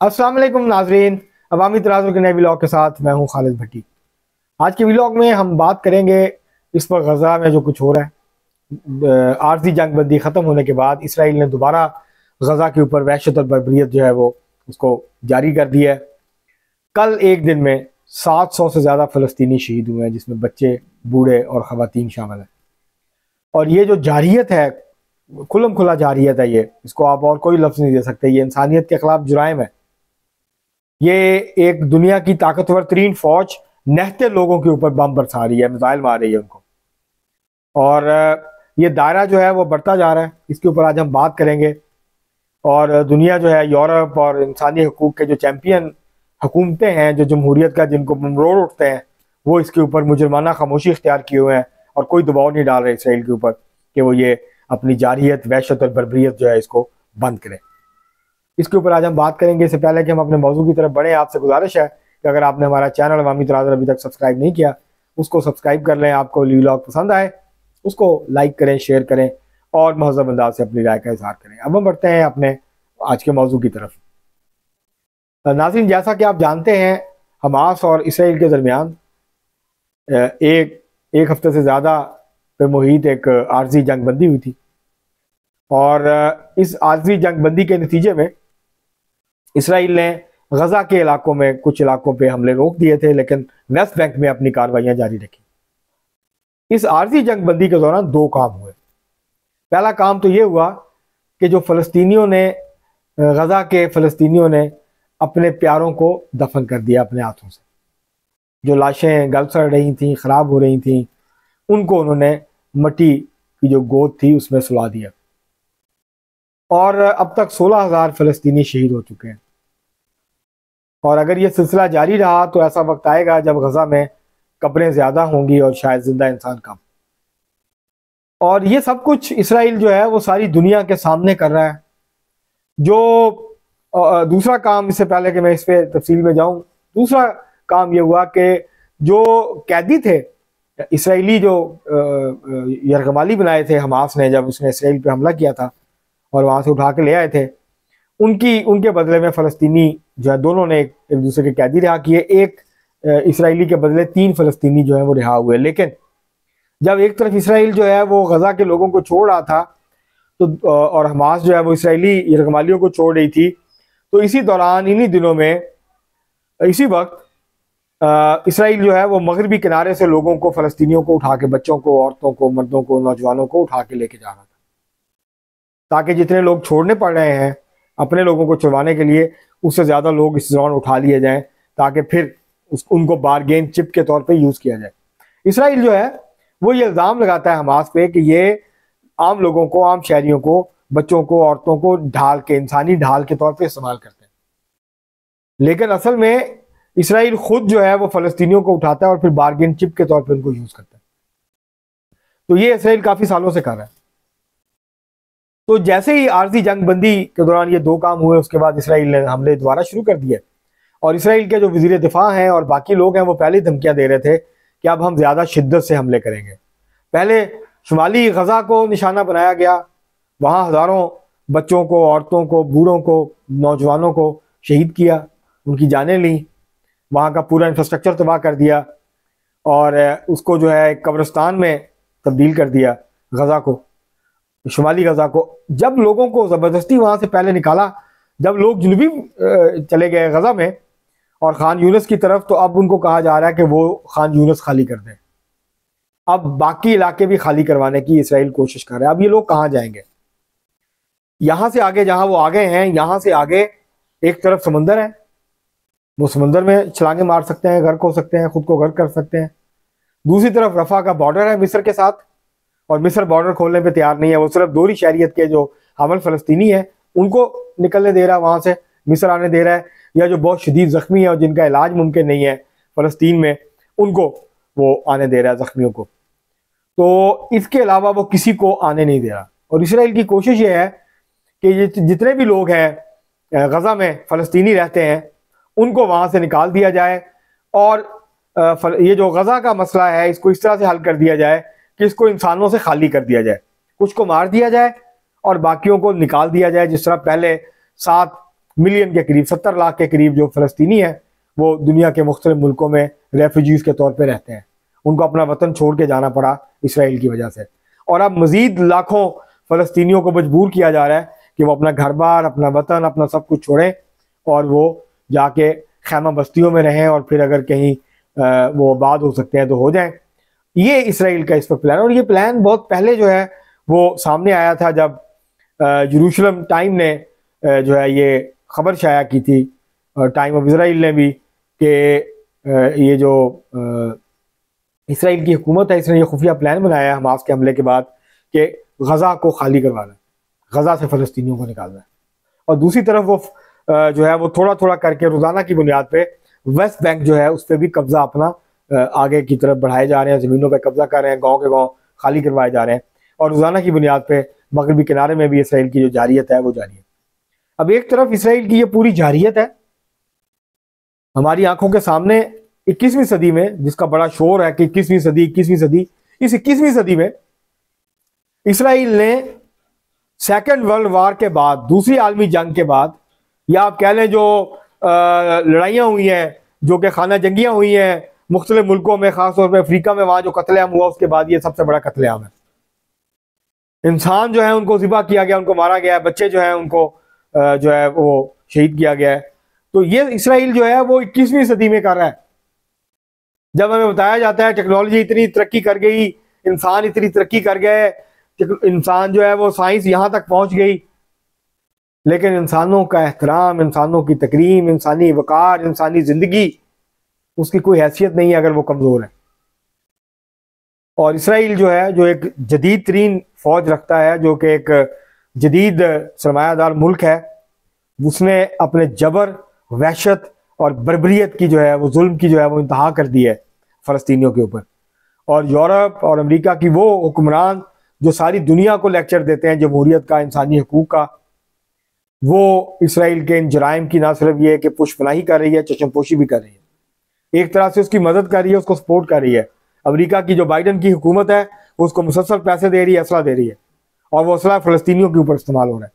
अस्सलाम वालेकुम नाजरीन, अवामी तराजुल के नए व्लॉग के साथ मैं हूं खालिद भट्टी। आज के व्लॉग में हम बात करेंगे इस वक्त गजा में जो कुछ हो रहा है। आर्जी जंगबंदी ख़त्म होने के बाद इसराइल ने दोबारा गजा के ऊपर वहशत और बर्बरियत जो है वो उसको जारी कर दी है। कल एक दिन में 700 से ज़्यादा फ़लस्तीनी शहीद हुए हैं, जिसमें बच्चे, बूढ़े और ख़वातीन शामिल हैं। और ये जो जारियत है, खुलम खुला जारियत है, ये इसको आप और कोई लफ्ज़ नहीं दे सकते। ये इंसानियत के ख़िलाफ़ जुराइम है। ये एक दुनिया की ताकतवर तरीन फौज नहते लोगों के ऊपर बम बरसा रही है, मिसाइल मार रही है उनको। और ये दायरा जो है वो बढ़ता जा रहा है। इसके ऊपर आज हम बात करेंगे। और दुनिया जो है, यूरोप और इंसानी हकूक़ के जो चैम्पियन हुकूमतें हैं, जो जमहूरियत का जिनको मरोड़ उठते हैं, वो इसके ऊपर मुजरमाना खामोशी इख्तियार किए हुए हैं और कोई दबाव नहीं डाल रहे इसराइल के ऊपर कि वो ये अपनी जारियत, वहशत और बर्बरियत जो है इसको बंद करें। इसके ऊपर आज हम बात करेंगे। इससे पहले कि हम अपने मौजू की तरफ बढ़ें, आपसे गुजारिश है कि अगर आपने हमारा चैनल अवामी तराजुल अभी तक सब्सक्राइब नहीं किया, उसको सब्सक्राइब कर लें। आपको व्लॉग पसंद आए उसको लाइक करें, शेयर करें और महज़ब अंदाज से अपनी राय का इजहार करें। अब हम बढ़ते हैं अपने आज के मौजू की तरफ। नाज़रीन, जैसा कि आप जानते हैं, हमास और इसराइल के दरमियान एक हफ्ते से ज़्यादा पे मुहित एक आर्जी जंगबंदी हुई थी। और इस आर्जी जंगबंदी के नतीजे में इसराइल ने गजा के इलाकों में कुछ इलाकों पे हमले रोक दिए थे, लेकिन वेस्ट बैंक में अपनी कार्रवाइयां जारी रखी। इस आर्जी जंगबंदी के दौरान दो काम हुए। पहला काम तो ये हुआ कि जो गजा के फ़लस्तीनियों ने अपने प्यारों को दफन कर दिया अपने हाथों से। जो लाशें गल सड़ रही थी, ख़राब हो रही थी, उनको उन्होंने मिट्टी की जो गोद थी उसमें सुला दिया। और अब तक 16,000 फ़लस्तीनी शहीद हो चुके हैं। और अगर ये सिलसिला जारी रहा तो ऐसा वक्त आएगा जब गजा में कब्रें ज़्यादा होंगी और शायद जिंदा इंसान कम। और ये सब कुछ इसराइल जो है वो सारी दुनिया के सामने कर रहा है। जो दूसरा काम, इससे पहले कि मैं इस पर तफसील में जाऊं, दूसरा काम ये हुआ कि जो कैदी थे इसराइली, जो यरगमाली बनाए थे हमास ने जब उसने इसराइल पे हमला किया था और वहाँ से उठा के ले आए थे, उनके बदले में फ़लस्तीनी जो है, दोनों ने एक दूसरे के कैदी रिहा किए। एक इसराइली के बदले 3 फ़लस्तीनी जो है वो रिहा हुए। लेकिन जब एक तरफ इसराइल जो है वो गजा के लोगों को छोड़ रहा था तो और हमास जो है वो इसराइली यरगमालियों को छोड़ रही थी, तो इसी दौरान, इन्हीं दिनों में, इसी वक्त इसराइल जो है वो मगरबी किनारे से लोगों को, फ़लस्तीनियों को उठा के, बच्चों को, औरतों को, मर्दों को, नौजवानों को उठा के लेके जा रहा था, ताकि जितने लोग छोड़ने पड़ रहे हैं अपने लोगों को छुड़वाने के लिए, उससे ज़्यादा लोग इस दौरान उठा लिए जाएं, ताकि फिर उनको बारगेन चिप के तौर पे यूज़ किया जाए। इसराइल जो है वो ये इल्ज़ाम लगाता है हमास पे कि ये आम लोगों को, आम शहरियों को, बच्चों को, औरतों को ढाल के, इंसानी ढाल के तौर पे इस्तेमाल करते हैं। लेकिन असल में इसराइल खुद जो है वो फ़लस्तीनियों को उठाता है और फिर बारगेन चिप के तौर पर उनको यूज़ करता है। तो ये इसराइल काफ़ी सालों से कर रहा है। तो जैसे ही आर्जी जंगबंदी के दौरान ये दो काम हुए, उसके बाद इसराइल ने हमले दोबारा शुरू कर दिए। और इसराइल के जो वज़ीर दिफा हैं और बाकी लोग हैं वो पहले धमकियां दे रहे थे कि अब हम ज़्यादा शिद्दत से हमले करेंगे। पहले शुमाली गजा को निशाना बनाया गया, वहाँ हज़ारों बच्चों को, औरतों को, बूढ़ों को, नौजवानों को शहीद किया, उनकी जानें ली, वहाँ का पूरा इंफ्रास्ट्रक्चर तबाह कर दिया और उसको जो है कब्रिस्तान में तब्दील कर दिया गजा को, शुमाली गजा को। जब लोगों को ज़बरदस्ती वहाँ से पहले निकाला, जब लोग जुनूबी चले गए गजा में और खान यूनिस की तरफ, तो अब उनको कहा जा रहा है कि वो खान यूनिस खाली कर दें। अब बाकी इलाके भी खाली करवाने की इसराइल कोशिश कर रहा है। अब ये लोग कहाँ जाएंगे? यहाँ से आगे जहाँ वो आ गए हैं, यहाँ से आगे एक तरफ समंदर है, वो समंदर में छलांगे मार सकते हैं, गर्क हो सकते हैं, खुद को गर्क कर सकते हैं। दूसरी तरफ रफा का बॉर्डर है मिस्र के साथ, और मिस्र बॉर्डर खोलने पे तैयार नहीं है। वो सिर्फ दोहरी शहरियत के जो हमल फ़लस्तीनी है उनको निकलने दे रहा है, वहाँ से मिस्र आने दे रहा है, या जो बहुत शदीद ज़ख्मी है और जिनका इलाज मुमकिन नहीं है फ़लस्तीन में, उनको वो आने दे रहा है, ज़ख्मियों को। तो इसके अलावा वो किसी को आने नहीं दे रहा। और इसराइल की कोशिश ये है कि ये जितने भी लोग हैं गजा में फ़लस्तीनी रहते हैं उनको वहाँ से निकाल दिया जाए, और ये जो गजा का मसला है इसको इस तरह से हल कर दिया जाए कि इसको इंसानों से खाली कर दिया जाए, कुछ को मार दिया जाए और बाकियों को निकाल दिया जाए, जिस तरह पहले 7 मिलियन के करीब, 70 लाख के करीब जो फ़लस्तीनी हैं वो दुनिया के मुख्तलिफ मुल्कों में रेफ्यूजीज़ के तौर पर रहते हैं। उनको अपना वतन छोड़ के जाना पड़ा इसराइल की वजह से। और अब मज़ीद लाखों फ़लस्तीनियों को मजबूर किया जा रहा है कि वो अपना घर बार, अपना वतन, अपना सब कुछ छोड़ें और वो जाके खैमा बस्तियों में रहें, और फिर अगर कहीं वो आबाद हो सकते हैं तो हो जाएं। ये इसराइल का इस पर प्लान, और ये प्लान बहुत पहले जो है वो सामने आया था जब यरूशलेम टाइम ने जो है ये खबर शाया की थी, टाइम ऑफ इसराइल ने भी, कि ये जो इसराइल की हुकूमत है इसने ये खुफिया प्लान बनाया है हमास के हमले के बाद कि गज़ा को खाली करवाना है, गज़ा से फ़लस्तीनियों को निकालना है। और दूसरी तरफ वो जो है वो थोड़ा थोड़ा करके रोज़ाना की बुनियाद पे वेस्ट बैंक जो है उस पर भी कब्ज़ा अपना आगे की तरफ बढ़ाए जा रहे हैं, ज़मीनों पे कब्ज़ा कर रहे हैं, गांव के गांव खाली करवाए जा रहे हैं, और रोज़ाना की बुनियाद पे मगरबी किनारे में भी इसराइल की जो जारियत है वो जारी है। अब एक तरफ इसराइल की ये पूरी जारियत है हमारी आंखों के सामने 21वीं सदी में, जिसका बड़ा शोर है कि 21वीं सदी, 21वीं सदी। इस 21वीं सदी में इसराइल ने सेकेंड वर्ल्ड वार के बाद, दूसरी आलमी जंग के बाद, या आप कह लें जो लड़ाइयाँ हुई हैं, जो कि खाना जंगियाँ हुई हैं मुख्तलिफ मुल्कों में, ख़ासतौर पर अफ्रीका में, वहाँ जो कत्लेआम हुआ उसके बाद ये सबसे बड़ा कत्लेआम है। इंसान जो है उनको ज़िबा किया गया, उनको मारा गया, बच्चे जो हैं उनको जो है वो शहीद किया गया है। तो ये इसराइल जो है वो 21वीं सदी में कर रहा है। जब हमें बताया जाता है टेक्नोलॉजी इतनी तरक्की कर गई, इंसान इतनी तरक्की कर गए, इंसान जो है वो साइंस यहाँ तक पहुँच गई, लेकिन इंसानों का एहतराम, इंसानों की तकरीम, इंसानी वक़ार, इंसानी ज़िंदगी, उसकी कोई हैसियत नहीं है अगर वो कमज़ोर है। और इसराइल जो है, जो एक जदीद तरीन फ़ौज रखता है, जो कि एक जदीद सरमायादार मुल्क है, उसने अपने जबर, वहशत और बर्बरियत की जो है वो, जुल्म की जो है वो इंतहा कर दी है फ़लस्तीनियों के ऊपर। और यूरोप और अमेरिका की वो हुक्मरान जो सारी दुनिया को लेक्चर देते हैं जमहूरियत का, इंसानी हकूक़ का, वो इसराइल के इन जराइम की ना सिर्फ ये कि पुष्पनाही कर रही है, चशमपोशी भी कर रही है, एक तरह से उसकी मदद कर रही है, उसको सपोर्ट कर रही है। अमेरिका की जो बाइडन की हुकूमत है उसको मुसलसल पैसे दे रही है, असला दे रही है, और वो असला फ़लस्तीनियों के ऊपर इस्तेमाल हो रहा है।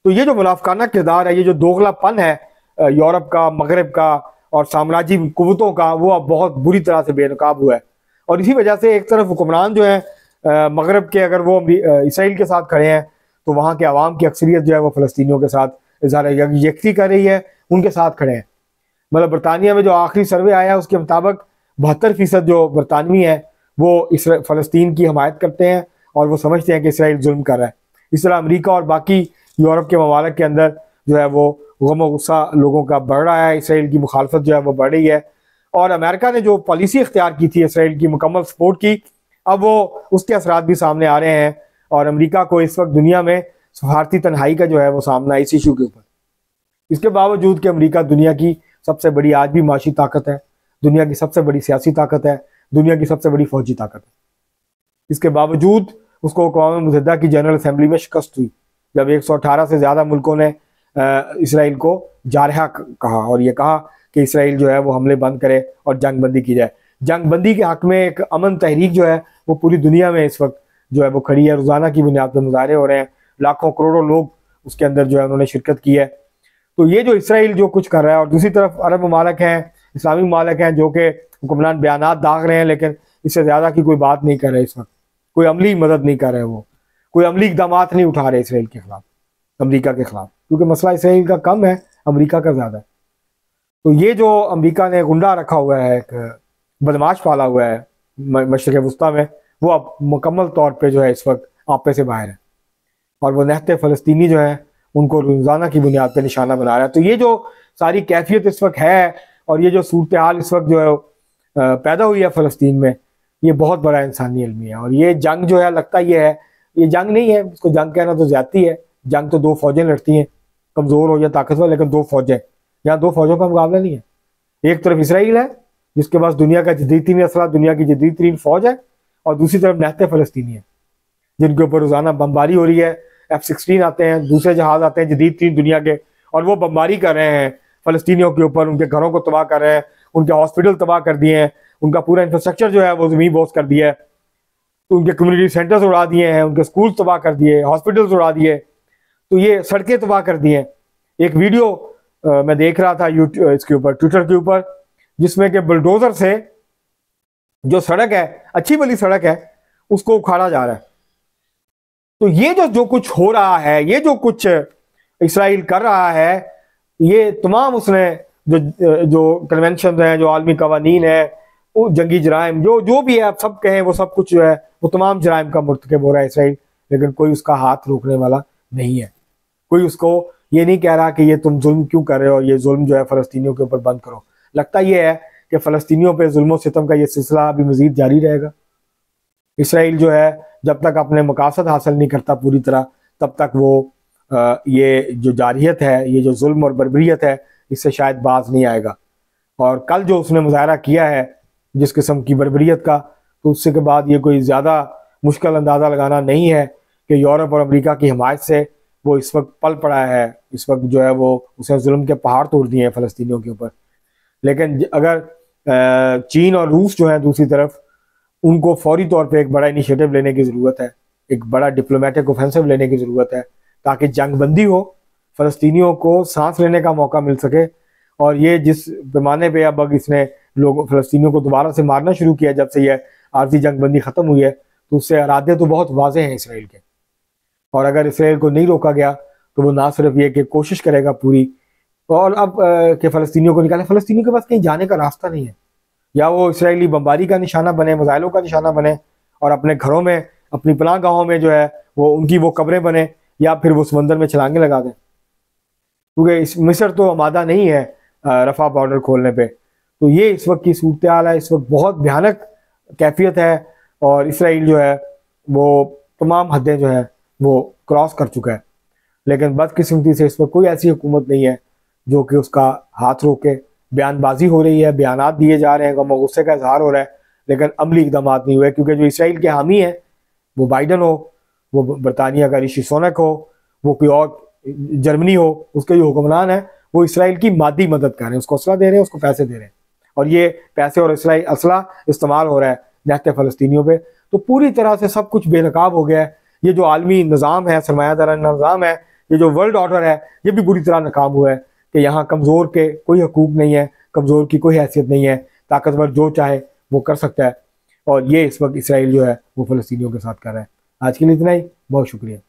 तो ये जो मुनाफिकाना किरदार है, ये जो दोगलापन है यूरोप का, मगरब का और साम्राज्य कुव्वतों का, वो अब बहुत बुरी तरह से बेनकाब हुआ है। और इसी वजह से एक तरफ हुक्मरान जो है मगरब के, अगर वो इसराइल के साथ खड़े हैं तो वहाँ के अवाम की अक्सरियत जो है वो फ़लस्तीनियों के साथ इज़हार यकजहती कर रही है, उनके साथ खड़े हैं। मतलब बरतानिया में जो आखिरी सर्वे आया है उसके मुताबिक 72% जो बरतानवी हैं वो फ़लस्तीन की हमायत करते हैं और वो समझते हैं कि इसराइल जुल्म कर रहा है। इस तरह अमेरिका और बाकी यूरोप के ममालिक के अंदर जो है वो गम और गुस्सा लोगों का बढ़ रहा है, इसराइल की मुखालफत जो है वो बढ़ रही है। और अमेरिका ने जो पॉलिसी इख्तियार की थी इसराइल की मुकम्मल सपोर्ट की, अब वो उसके असरात भी सामने आ रहे हैं, और अमेरिका को इस वक्त दुनिया में सफारती तन्हाई का जो है वो सामना है इस इशू के ऊपर। इसके बावजूद कि अमेरिका दुनिया की सबसे बड़ी आज भी माशी ताकत है, दुनिया की सबसे बड़ी सियासी ताकत है, दुनिया की सबसे बड़ी फौजी ताकत है, इसके बावजूद उसको अक़वाम मुत्तहिदा की जनरल असम्बली में शिकस्त हुई जब 118 से ज़्यादा मुल्कों ने इसराइल को जारहा कहा और ये कहा कि इसराइल जो है वो हमले बंद करे और जंग बंदी की जाए। जंग बंदी के हक़ में एक अमन तहरीक जो है वो पूरी दुनिया में इस वक्त जो है वो खड़ी है। रोज़ाना की बुनियाद पर मुजाहरे हो रहे हैं, लाखों करोड़ों लोग उसके अंदर जो है उन्होंने शिरकत की है। तो ये जो इसराइल जो कुछ कर रहा है, और दूसरी तरफ अरब ममालिक हैं, इस्लामी ममालिक हैं जो कि हुक्मरान बयानात दाग रहे हैं, लेकिन इससे ज़्यादा की कोई बात नहीं कर रहे इस वक्त, कोई अमली मदद नहीं कर रहे, वो कोई अमली इक़दाम नहीं उठा रहे इसराइल के ख़िलाफ़, अमरीका के ख़िलाफ़, क्योंकि मसला इसराइल का कम है, अमरीका का ज़्यादा है। तो ये जो अमरीका ने गुंडा रखा हुआ है, एक बदमाश पाला हुआ है मशरिक़ वस्ता में, वो अब मुकम्मल तौर पर जो है इस वक्त आपे से बाहर है, और वो नहते फ़लस्तीनी जो है उनको रोज़ाना की बुनियाद पर निशाना बना रहा है। तो ये जो सारी कैफियत इस वक्त है, और ये जो सूरत हाल इस वक्त जो है पैदा हुई है फ़लस्तीन में, ये बहुत बड़ा इंसानी अलमी है। और ये जंग जो है, लगता ये है ये जंग नहीं है, इसको जंग कहना तो ज़्यादती है। जंग तो दो फौजें लड़ती हैं, कमज़ोर हो या ताकतवर, लेकिन दो फौजें, यहाँ दो फौजों का मुकाबला नहीं है। एक तरफ इसराइल है जिसके पास दुनिया का जदीद तरीन असला, दुनिया की जदीद तरीन फ़ौज है, और दूसरी तरफ नहते फ़लस्तीनी है जिनके ऊपर रोज़ाना बमबारी हो रही है। F-16 आते हैं, दूसरे जहाज़ आते हैं जदीद तरीन दुनिया के, और वो बमबारी कर रहे हैं फ़लस्तीनियों के ऊपर, उनके घरों को तबाह कर रहे हैं, उनके हॉस्पिटल तबाह कर दिए हैं, उनका पूरा इंफ्रास्ट्रक्चर जो है वो ज़मीन बोस कर दिया है, उनके कम्युनिटी सेंटर्स उड़ा दिए हैं, उनके स्कूल तबाह कर दिए, हॉस्पिटल्स उड़ा दिए, तो ये सड़कें तबाह कर दी हैं। एक वीडियो मैं देख रहा था यूट्यूब इसके ऊपर, ट्विटर के ऊपर, जिसमें कि बुलडोजर से जो सड़क है, अच्छी भली सड़क है, उसको उखाड़ा जा रहा है। तो ये जो कुछ हो रहा है, ये जो कुछ इसराइल कर रहा है, ये तमाम उसने जो कन्वेंशन है, जो आलमी कवानीन है, वो जंगी जराइम जो भी है आप सब कहें, वो सब कुछ जो है वो तमाम जराइम का मुर्तकब हो रहा है इसराइल, लेकिन कोई उसका हाथ रोकने वाला नहीं है। कोई उसको ये नहीं कह रहा कि ये तुम जुल्म क्यों कर रहे हो, ये जुल्म जो है फ़लस्तीनियों के ऊपर बंद करो। लगता ये है कि फ़लस्तीनियों पे जुल्म सितम का ये सिलसिला अभी मज़ीद जारी रहेगा। इसराइल जो है जब तक अपने मकासद हासिल नहीं करता पूरी तरह, तब तक वो ये जो जारियत है, ये जो जुल्म और बर्बरियत है, इससे शायद बाज नहीं आएगा। और कल जो उसने मुजाहरा किया है जिस किस्म की बर्बरियत का, तो उससे के बाद ये कोई ज़्यादा मुश्किल अंदाज़ा लगाना नहीं है कि यूरोप और अमेरिका की हिमायत से वो इस वक्त पल पड़ा है। इस वक्त जो है वो उसने जुल्म के पहाड़ तोड़ दिए हैं फ़लस्तीनियों के ऊपर। लेकिन अगर चीन और रूस जो है दूसरी तरफ, उनको फौरी तौर पे एक बड़ा इनिशिएटिव लेने की ज़रूरत है, एक बड़ा डिप्लोमेटिक ऑफेंसिव लेने की ज़रूरत है, ताकि जंगबंदी हो, फ़लस्तीनियों को सांस लेने का मौका मिल सके। और ये जिस पैमाने पे अब इसने लोग फ़लस्तीनियों को दोबारा से मारना शुरू किया जब से ये आर्जी जंगबंदी ख़त्म हुई है, तो उससे इरादे तो बहुत वाज़ेह हैं इसराइल के। और अगर इसराइल को नहीं रोका गया तो वो ना सिर्फ ये कि कोशिश करेगा पूरी, और अब कि फ़लस्तीनियों को निकाले। फ़लस्तीनियों के पास कहीं जाने का रास्ता नहीं है, या वो इसराइली बमबारी का निशाना बने, मिसाइलों का निशाना बने, और अपने घरों में, अपनी पनाह गाहों में जो है वो उनकी वो कब्रें बने, या फिर वो समंदर में छलांगे लगा दें, क्योंकि इस मिस्र तो आमादा नहीं है रफ़ा बॉर्डर खोलने पे। तो ये इस वक्त की सूरत हाल है, इस वक्त बहुत भयानक कैफियत है, और इसराइल जो है वो तमाम हदें जो है वो क्रॉस कर चुका है। लेकिन बदकिस्मती से इस वक्त कोई ऐसी हुकूमत नहीं है जो कि उसका हाथ रोके। बयानबाजी हो रही है, बयानात दिए जा रहे हैं, गम और गुस्से का इजहार हो रहा है, लेकिन अमली इकदाम नहीं हुए, क्योंकि जो इसराइल के हामी हैं, वो बाइडन हो, वो बरतानिया का ऋषि सुनक हो, वो कोई और जर्मनी हो, उसके जो हुक्मरान है वो इसराइल की मादी मदद कर रहे हैं, उसको असला दे रहे हैं, उसको पैसे दे रहे हैं, और ये पैसे और इसराइल असला इस्तेमाल हो रहा है निहत्ते फ़लस्तीनियों पे। तो पूरी तरह से सब कुछ बेनकाब हो गया है। ये जो आलमी निज़ाम है, सरमायादाराना निज़ाम है, ये जो वर्ल्ड ऑर्डर है, ये भी बुरी तरह नाकाम हुआ है कि यहाँ कमज़ोर के कोई हकूक़ नहीं है, कमज़ोर की कोई हैसियत नहीं है, ताकतवर जो चाहे वो कर सकता है। और ये इस वक्त इसराइल जो है वो फ़लस्तीनियों के साथ कर रहा है। आज के लिए इतना ही, बहुत शुक्रिया।